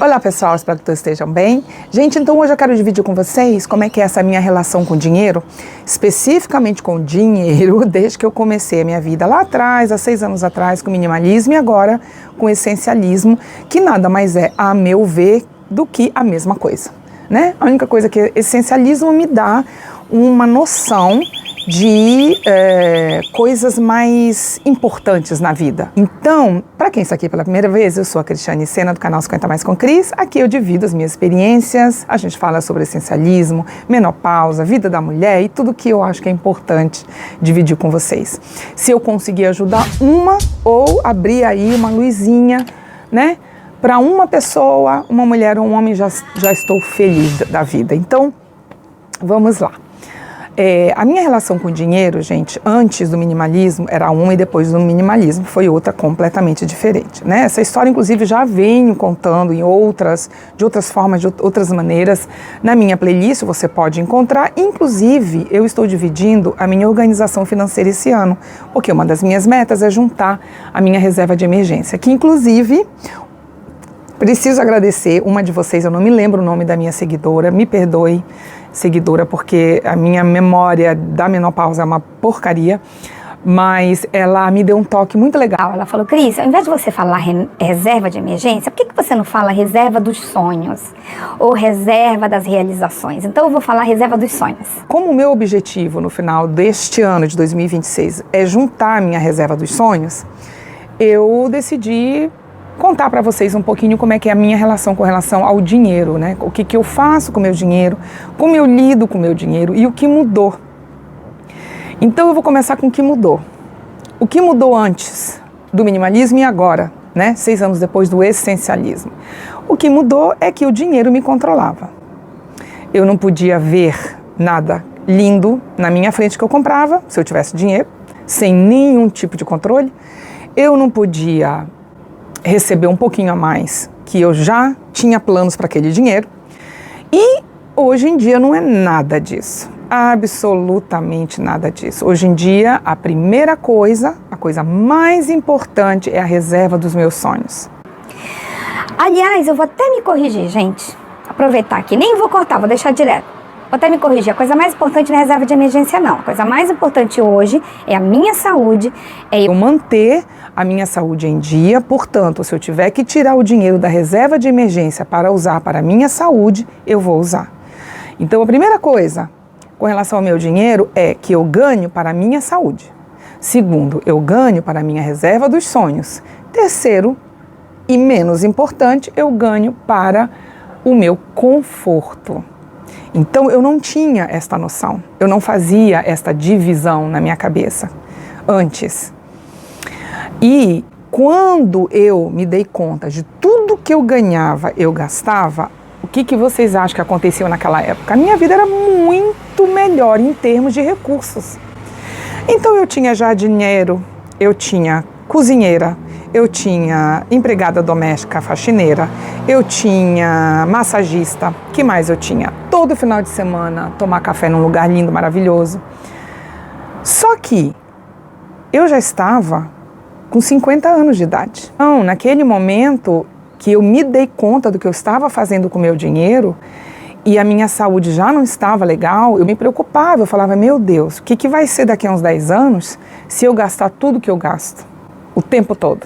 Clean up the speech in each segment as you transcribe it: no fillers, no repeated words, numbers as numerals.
Olá pessoal, espero que todos estejam bem. Gente, então hoje eu quero dividir com vocês como é que é essa minha relação com o dinheiro, especificamente com o dinheiro, desde que eu comecei a minha vida lá atrás, há 6 anos atrás, com minimalismo e agora com essencialismo, que nada mais é, a meu ver, do que a mesma coisa, né? A única coisa que essencialismo me dá uma noção de coisas mais importantes na vida. Então, para quem está aqui pela primeira vez, eu sou a Cristiane Sena do canal 50 Mais com Cris. Aqui eu divido as minhas experiências, a gente fala sobre essencialismo, menopausa, vida da mulher e tudo que eu acho que é importante dividir com vocês. Se eu conseguir ajudar uma ou abrir aí uma luzinha, né? Para uma pessoa, uma mulher ou um homem, já estou feliz da vida. Então, vamos lá. A minha relação com o dinheiro, gente, antes do minimalismo era uma e depois do minimalismo foi outra completamente diferente, né? Essa história, inclusive, já venho contando de outras formas, de outras maneiras. Na minha playlist você pode encontrar. Inclusive, eu estou dividindo a minha organização financeira esse ano, porque uma das minhas metas é juntar a minha reserva de emergência, que inclusive... Preciso agradecer uma de vocês, eu não me lembro o nome da minha seguidora, me perdoe, seguidora, porque a minha memória da menopausa é uma porcaria, mas ela me deu um toque muito legal. Ela falou: Cris, ao invés de você falar reserva de emergência, por que você não fala reserva dos sonhos? Ou reserva das realizações? Então eu vou falar reserva dos sonhos. Como o meu objetivo no final deste ano de 2026 é juntar a minha reserva dos sonhos, eu decidi contar para vocês um pouquinho como é que é a minha relação com relação ao dinheiro, né? O que eu faço com o meu dinheiro, como eu lido com o meu dinheiro e o que mudou. Então eu vou começar com o que mudou. O que mudou antes do minimalismo e agora, né? 6 anos depois do essencialismo. O que mudou é que o dinheiro me controlava. Eu não podia ver nada lindo na minha frente que eu comprava, se eu tivesse dinheiro, sem nenhum tipo de controle. Eu não podia receber um pouquinho a mais, que eu já tinha planos para aquele dinheiro. E hoje em dia não é nada disso, absolutamente nada disso. Hoje em dia a primeira coisa, a coisa mais importante é a reserva dos meus sonhos. Aliás, eu vou até me corrigir, gente, aproveitar aqui, nem vou cortar, vou deixar direto. Vou até me corrigir, a coisa mais importante não é reserva de emergência não, a coisa mais importante hoje é a minha saúde, é eu manter a minha saúde em dia. Portanto, se eu tiver que tirar o dinheiro da reserva de emergência para usar para a minha saúde, eu vou usar. Então a primeira coisa com relação ao meu dinheiro é que eu ganho para a minha saúde. Segundo, eu ganho para a minha reserva dos sonhos. Terceiro, e menos importante, eu ganho para o meu conforto. Então eu não tinha esta noção, eu não fazia esta divisão na minha cabeça antes. E quando eu me dei conta de tudo que eu ganhava, eu gastava, o que vocês acham que aconteceu naquela época? A minha vida era muito melhor em termos de recursos. Então eu tinha jardineiro, eu tinha cozinheira, eu tinha empregada doméstica, faxineira, eu tinha massagista, que mais eu tinha? Todo final de semana tomar café num lugar lindo, maravilhoso. Só que eu já estava com 50 anos de idade. Então, naquele momento que eu me dei conta do que eu estava fazendo com o meu dinheiro e a minha saúde já não estava legal, eu me preocupava, eu falava: meu Deus, o que vai ser daqui a uns 10 anos se eu gastar tudo que eu gasto o tempo todo?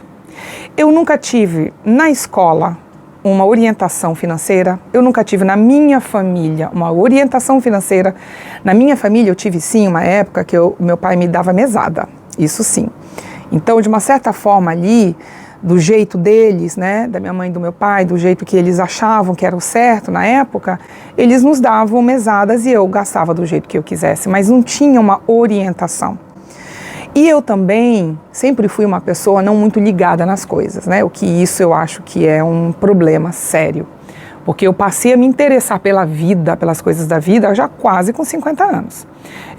Eu nunca tive na escola uma orientação financeira, eu nunca tive na minha família uma orientação financeira. Na minha família eu tive sim uma época que meu pai me dava mesada, isso sim. Então, de uma certa forma ali, do jeito deles, né, da minha mãe e do meu pai, do jeito que eles achavam que era o certo na época, eles nos davam mesadas e eu gastava do jeito que eu quisesse, mas não tinha uma orientação. E eu também sempre fui uma pessoa não muito ligada nas coisas, né? O que isso eu acho que é um problema sério. Porque eu passei a me interessar pela vida, pelas coisas da vida, já quase com 50 anos.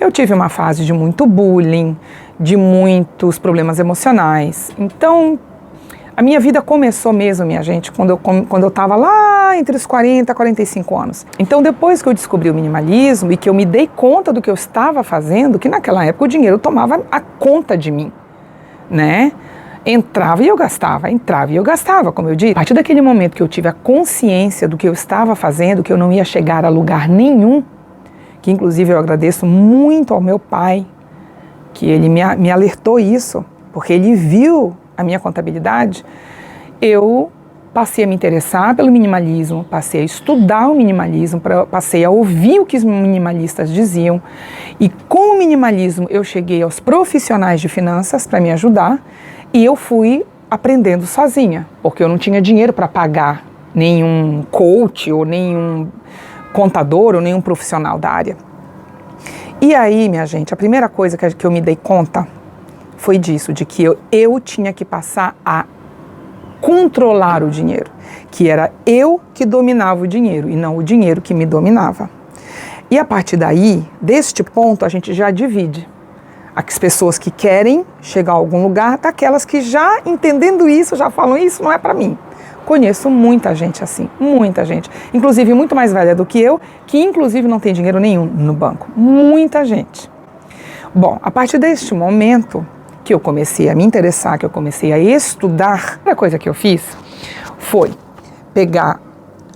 Eu tive uma fase de muito bullying, de muitos problemas emocionais. Então, a minha vida começou mesmo, minha gente, quando eu estava lá entre os 40 e 45 anos. Então, depois que eu descobri o minimalismo e que eu me dei conta do que eu estava fazendo, que naquela época o dinheiro tomava a conta de mim, né? entrava e eu gastava, como eu disse. A partir daquele momento que eu tive a consciência do que eu estava fazendo, que eu não ia chegar a lugar nenhum, que inclusive eu agradeço muito ao meu pai, que ele me alertou isso, porque ele viu a minha contabilidade, eu passei a me interessar pelo minimalismo, passei a estudar o minimalismo, passei a ouvir o que os minimalistas diziam, e com o minimalismo eu cheguei aos profissionais de finanças para me ajudar, e eu fui aprendendo sozinha, porque eu não tinha dinheiro para pagar nenhum coach ou nenhum contador ou nenhum profissional da área. E aí, minha gente, a primeira coisa que eu me dei conta foi disso, de que eu tinha que passar a controlar o dinheiro, que era eu que dominava o dinheiro e não o dinheiro que me dominava. E a partir daí, deste ponto, a gente já divide as pessoas que querem chegar a algum lugar daquelas que já entendendo isso, já falam isso não é para mim. Conheço muita gente assim, muita gente, inclusive muito mais velha do que eu, que inclusive não tem dinheiro nenhum no banco, muita gente. Bom, a partir deste momento que eu comecei a me interessar, que eu comecei a estudar, a primeira coisa que eu fiz foi pegar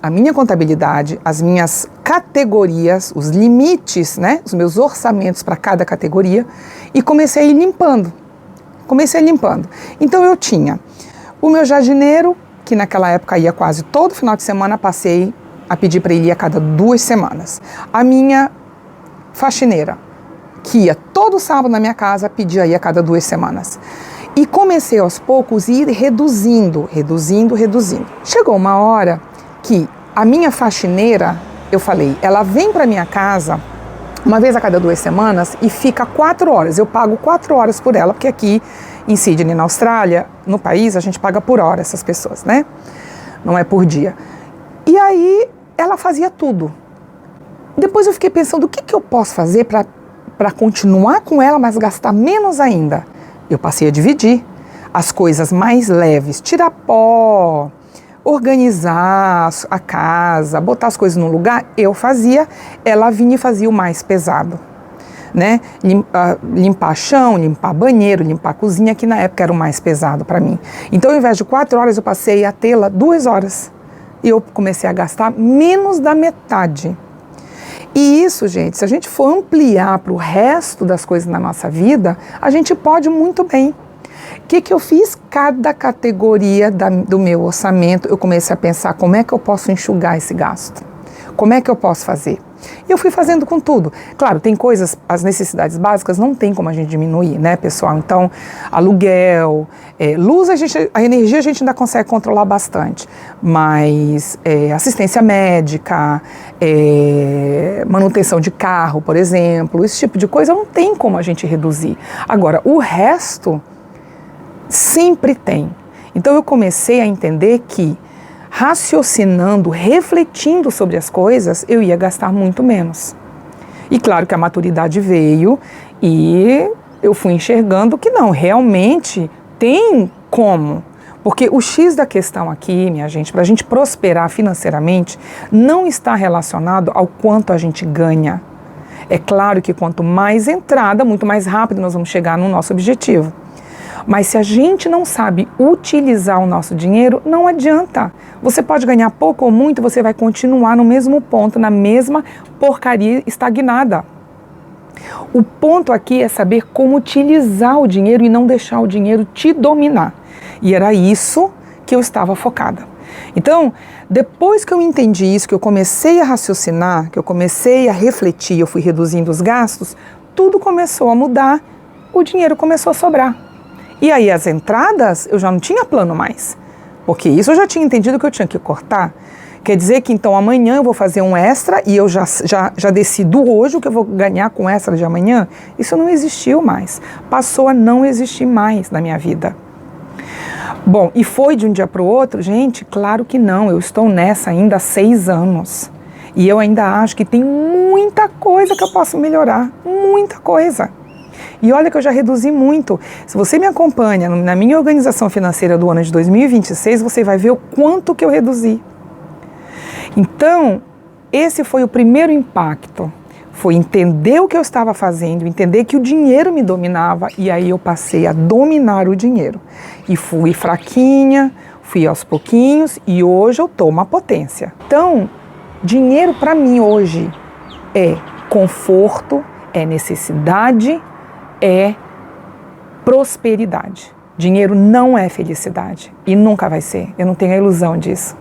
a minha contabilidade, as minhas categorias, os limites, né, os meus orçamentos para cada categoria e comecei a ir limpando. Então eu tinha o meu jardineiro, que naquela época ia quase todo final de semana, passei a pedir para ele ir a cada 2 semanas. A minha faxineira, que ia todo sábado na minha casa, pedia aí a cada 2 semanas. E comecei aos poucos a ir reduzindo. Chegou uma hora que a minha faxineira, eu falei, ela vem para minha casa uma vez a cada 2 semanas e fica 4 horas. Eu pago 4 horas por ela, porque aqui em Sydney, na Austrália, no país, a gente paga por hora essas pessoas, né? Não é por dia. E aí ela fazia tudo. Depois eu fiquei pensando, o que eu posso fazer para continuar com ela, mas gastar menos ainda? Eu passei a dividir as coisas mais leves, tirar pó, organizar a casa, botar as coisas no lugar, eu fazia, ela vinha e fazia o mais pesado, né? Limpar chão, limpar banheiro, limpar a cozinha, que na época era o mais pesado para mim. Então, ao invés de 4 horas, eu passei a tê-la 2 horas. E eu comecei a gastar menos da metade. E isso, gente, se a gente for ampliar para o resto das coisas na nossa vida, a gente pode muito bem. O que eu fiz? Cada categoria do meu orçamento, eu comecei a pensar como é que eu posso enxugar esse gasto. Como é que eu posso fazer? E eu fui fazendo com tudo. Claro, tem coisas, as necessidades básicas não tem como a gente diminuir, né, pessoal? Então, aluguel, luz, a energia a gente ainda consegue controlar bastante. Mas assistência médica, manutenção de carro, por exemplo, esse tipo de coisa não tem como a gente reduzir. Agora, o resto sempre tem. Então, eu comecei a entender que raciocinando, refletindo sobre as coisas, eu ia gastar muito menos. E claro que a maturidade veio e eu fui enxergando que não, realmente tem como. Porque o X da questão aqui, minha gente, para a gente prosperar financeiramente, não está relacionado ao quanto a gente ganha. É claro que quanto mais entrada, muito mais rápido nós vamos chegar no nosso objetivo. Mas se a gente não sabe utilizar o nosso dinheiro, não adianta. Você pode ganhar pouco ou muito, você vai continuar no mesmo ponto, na mesma porcaria estagnada. O ponto aqui é saber como utilizar o dinheiro e não deixar o dinheiro te dominar. E era isso que eu estava focada. Então, depois que eu entendi isso, que eu comecei a raciocinar, que eu comecei a refletir, eu fui reduzindo os gastos, tudo começou a mudar, o dinheiro começou a sobrar. E aí as entradas, eu já não tinha plano mais, porque isso eu já tinha entendido que eu tinha que cortar. Quer dizer que então amanhã eu vou fazer um extra e eu já decido hoje o que eu vou ganhar com o extra de amanhã? Isso não existiu mais, passou a não existir mais na minha vida. Bom, e foi de um dia para o outro? Gente, claro que não, eu estou nessa ainda há 6 anos. E eu ainda acho que tem muita coisa que eu posso melhorar, muita coisa. E olha que eu já reduzi muito. Se você me acompanha na minha organização financeira do ano de 2026, você vai ver o quanto que eu reduzi. Então, esse foi o primeiro impacto. Foi entender o que eu estava fazendo, entender que o dinheiro me dominava, e aí eu passei a dominar o dinheiro. E fui fraquinha, fui aos pouquinhos, e hoje eu tô uma potência. Então, dinheiro para mim hoje é conforto, é necessidade, é prosperidade. Dinheiro não é felicidade e nunca vai ser. Eu não tenho a ilusão disso.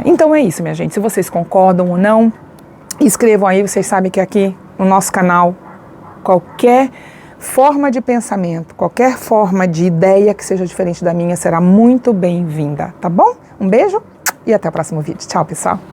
Então é isso, minha gente. Se vocês concordam ou não, escrevam aí. Vocês sabem que aqui no nosso canal, qualquer forma de pensamento, qualquer forma de ideia que seja diferente da minha será muito bem-vinda, tá bom? Um beijo e até o próximo vídeo. Tchau, pessoal!